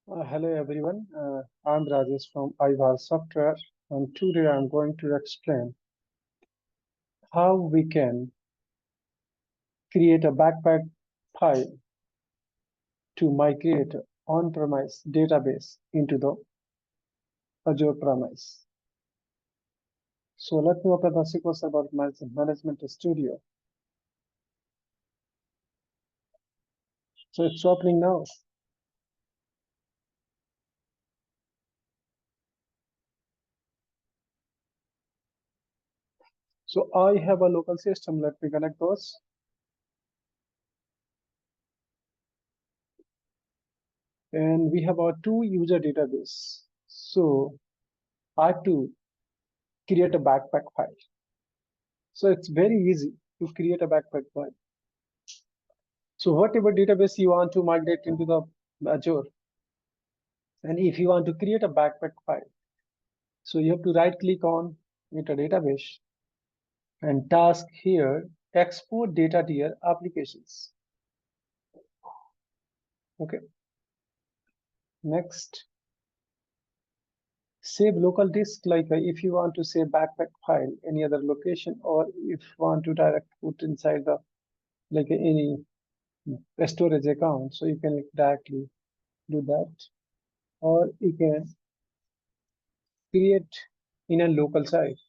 Hello everyone, I'm Rajesh from iVar Software, and today I'm going to explain how we can create a Bacpac file to migrate on-premise database into the Azure premise. So let me open the SQL Server Management Studio. So it's opening now. So I have a local system. Let me connect those. And we have our two user database. So I have to create a Bacpac file. So it's very easy to create a Bacpac file. So whatever database you want to migrate into the Azure, and if you want to create a Bacpac file, so you have to right click on into database and task here, export data to your applications. Okay. Next, save local disk, like if you want to save Bacpac file any other location, or if you want to direct put inside the like any storage account, so you can directly do that, or you can create in a local site.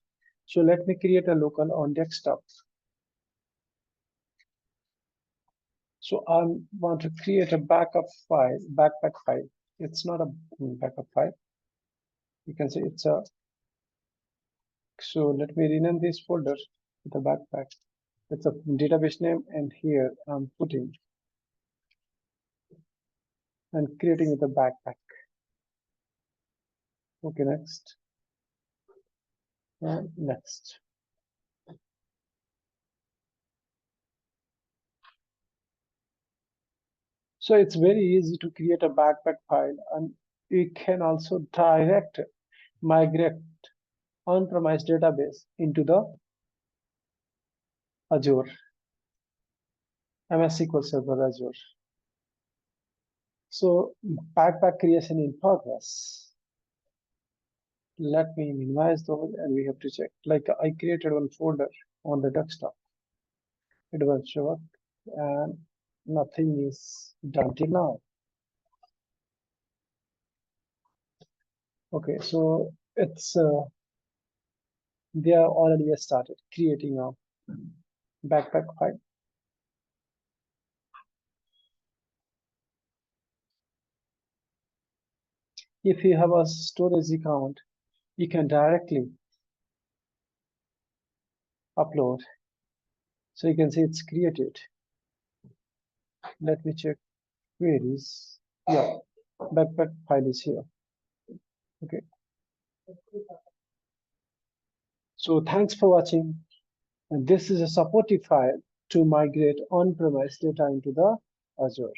So let me create a local on desktop. So I want to create a Bacpac file. It's not a backup file. You can say it's a, so let me rename this folder with a Bacpac. It's a database name, and here I'm putting and creating with a Bacpac. Okay, next. And next. So it's very easy to create a Bacpac file, and you can also direct migrate on-premise database into the Azure, MS SQL Server Azure. So Bacpac creation in progress. Let me minimize those, and we have to check. Like I created one folder on the desktop. It will show up, and nothing is done till now. Okay, so it's they are already started creating a Bacpac file. If you have a storage account, you can directly upload. So you can see it's created. Let me check queries. Yeah, Bacpac file is here. Okay. So thanks for watching. And this is a supportive file to migrate on-premise data into the Azure.